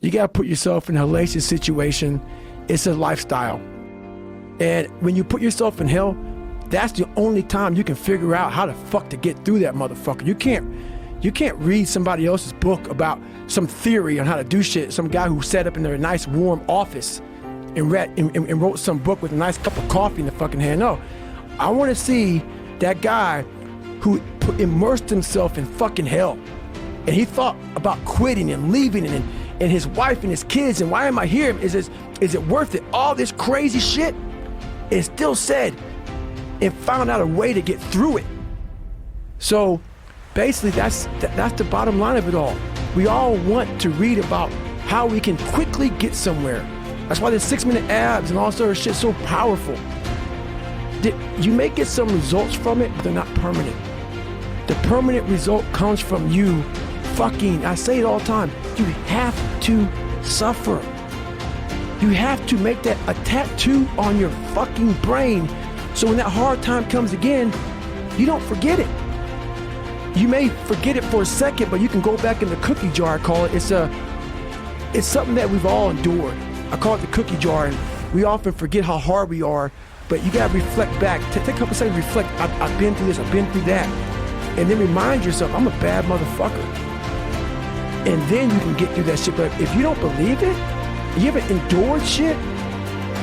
You gotta put yourself in a hellacious situation. It's a lifestyle. And when you put yourself in hell, that's the only time you can figure out how the fuck to get through that motherfucker. You can't read somebody else's book about some theory on how to do shit. Some guy who sat up in their nice warm office and wrote some book with a nice cup of coffee in the fucking hand. No, I want to see that guy who immersed himself in fucking hell. And he thought about quitting and leaving and his wife and his kids, and why am I here? Is it worth it? All this crazy shit? And still said, and found out a way to get through it. So basically that's the bottom line of it all. We all want to read about how we can quickly get somewhere. That's why the 6-minute abs and all sort of shit so powerful. You may get some results from it, but they're not permanent. The permanent result comes from you fucking, I say it all the time, you have to suffer. You have to make that a tattoo on your fucking brain, so when that hard time comes again, you don't forget it. You may forget it for a second, but you can go back in the cookie jar, I call it. It's something that we've all endured. I call it the cookie jar, and we often forget how hard we are, but you gotta reflect back. Take a couple seconds, reflect. I've been through this, I've been through that. And then remind yourself, I'm a bad motherfucker. And then you can get through that shit. But if you don't believe it, you haven't endured shit,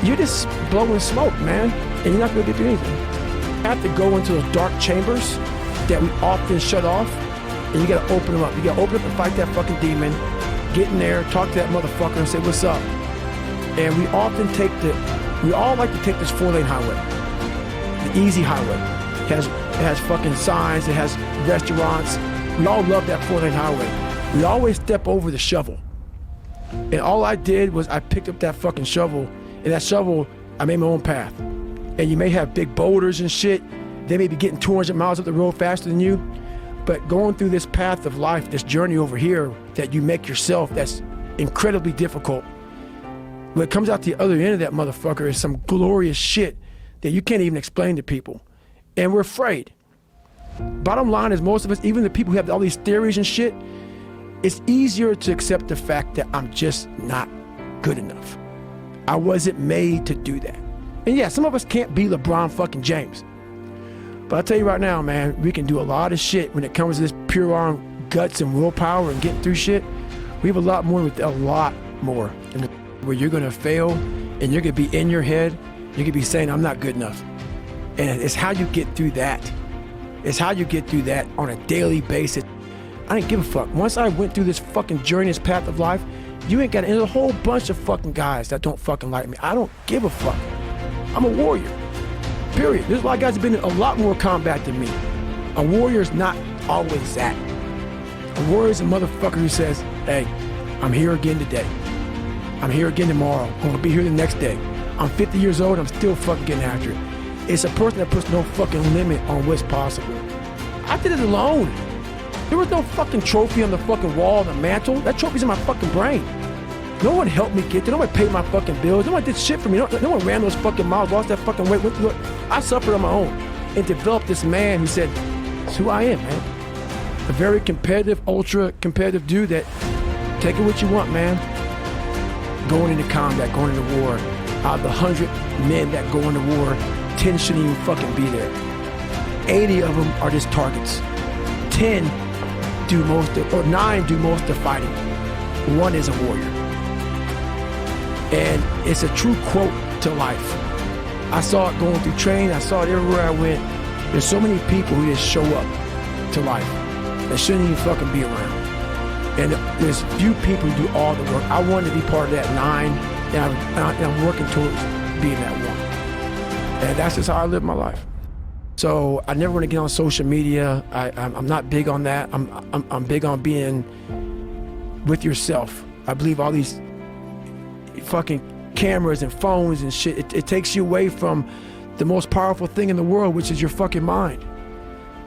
you're just blowing smoke, man. And you're not gonna get through anything. You have to go into those dark chambers that we often shut off, and you gotta open them up. You gotta open up and fight that fucking demon, get in there, talk to that motherfucker and say, what's up? And we often we all like to take this 4-lane highway, the easy highway. It has fucking signs, it has restaurants. We all love that 4-lane highway. We always step over the shovel. And all I did was I picked up that fucking shovel, and that shovel, I made my own path. And you may have big boulders and shit. They may be getting 200 miles up the road faster than you. But going through this path of life, this journey over here that you make yourself, that's incredibly difficult. What comes out the other end of that motherfucker is some glorious shit that you can't even explain to people. And we're afraid. Bottom line is, most of us, even the people who have all these theories and shit, it's easier to accept the fact that I'm just not good enough. I wasn't made to do that. And yeah, some of us can't be LeBron fucking James. But I'll tell you right now, man, we can do a lot of shit when it comes to this pure arm guts and willpower and getting through shit. We have a lot more where you're gonna fail and you're gonna be in your head, you're gonna be saying, I'm not good enough. And it's how you get through that. It's how you get through that on a daily basis. I didn't give a fuck. Once I went through this fucking journey, this path of life, you ain't got, there's a whole bunch of fucking guys that don't fucking like me. I don't give a fuck. I'm a warrior, period. There's a lot of guys that have been in a lot more combat than me. A warrior's not always that. A warrior's a motherfucker who says, hey, I'm here again today. I'm here again tomorrow. I'm gonna be here the next day. I'm 50 years old, I'm still fucking getting after it. It's a person that puts no fucking limit on what's possible. I did it alone. There was no fucking trophy on the fucking wall, on the mantle. That trophy's in my fucking brain. No one helped me get there. No one paid my fucking bills. No one did shit for me. No one ran those fucking miles, lost that fucking weight, went through it. I suffered on my own and developed this man who said, it's who I am, man. A very competitive, ultra competitive dude that take it what you want, man. Going into combat, going into war. Out of the 100 men that go into war, 10 shouldn't even fucking be there. 80 of them are just targets. 10 do most of, or 9 do most of the fighting. 1 is a warrior. And it's a true quote to life. I saw it going through training, I saw it everywhere I went. There's so many people who just show up to life that shouldn't even fucking be around. And there's few people who do all the work. I wanted to be part of that 9, and I'm working towards being that 1. And that's just how I live my life. So I never want to get on social media. I'm not big on that. I'm big on being with yourself. I believe all these fucking cameras and phones and shit, it takes you away from the most powerful thing in the world, which is your fucking mind.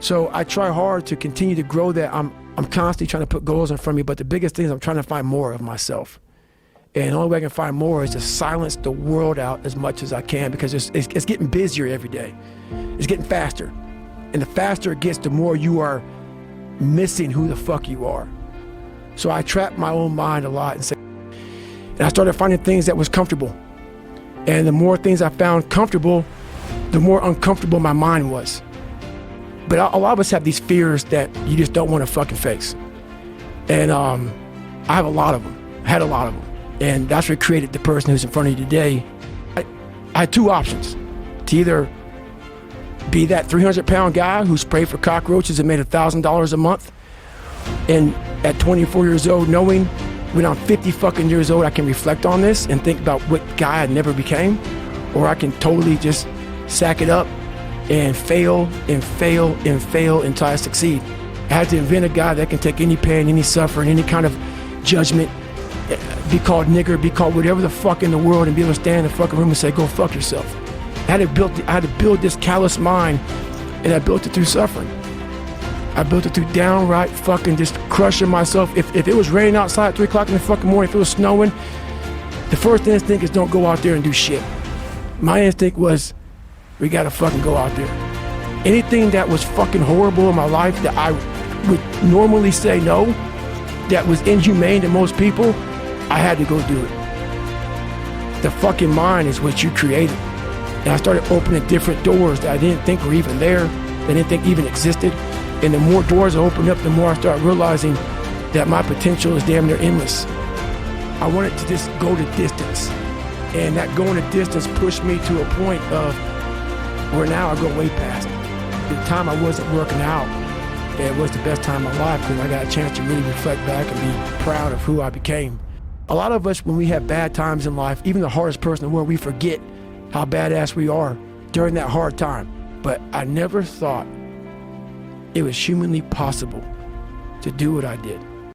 So I try hard to continue to grow that. I'm constantly trying to put goals in front of me, but the biggest thing is I'm trying to find more of myself. And the only way I can find more is to silence the world out as much as I can, because it's getting busier every day. It's getting faster. And the faster it gets, the more you are missing who the fuck you are. So I trap my own mind a lot and say, And I started finding things that was comfortable. And the more things I found comfortable, the more uncomfortable my mind was. But a lot of us have these fears that you just don't want to fucking face. And I have a lot of them. I had a lot of them. And that's what created the person who's in front of you today. I had two options. To either be that 300-pound guy who sprayed for cockroaches and made $1,000 a month, and at 24 years old, knowing when I'm 50 fucking years old, I can reflect on this and think about what guy I never became, or I can totally just sack it up and fail and fail and fail until I succeed. I had to invent a guy that can take any pain, any suffering, any kind of judgment, be called nigger, be called whatever the fuck in the world, and be able to stand in the fucking room and say, go fuck yourself. I had to build this callous mind, and I built it through suffering. I built it through downright fucking just crushing myself. If it was raining outside at 3 o'clock in the fucking morning, if it was snowing, the first instinct is don't go out there and do shit. My instinct was, we gotta fucking go out there. Anything that was fucking horrible in my life that I would normally say no, that was inhumane to most people, I had to go do it. The fucking mind is what you created. And I started opening different doors that I didn't think were even there, that I didn't think even existed. And the more doors I opened up, the more I started realizing that my potential is damn near endless. I wanted to just go the distance. And that going the distance pushed me to a point of where now I go way past. The time I wasn't working out, it was the best time of my life because I got a chance to really reflect back and be proud of who I became. A lot of us, when we have bad times in life, even the hardest person in the world, we forget how badass we are during that hard time. But I never thought it was humanly possible to do what I did.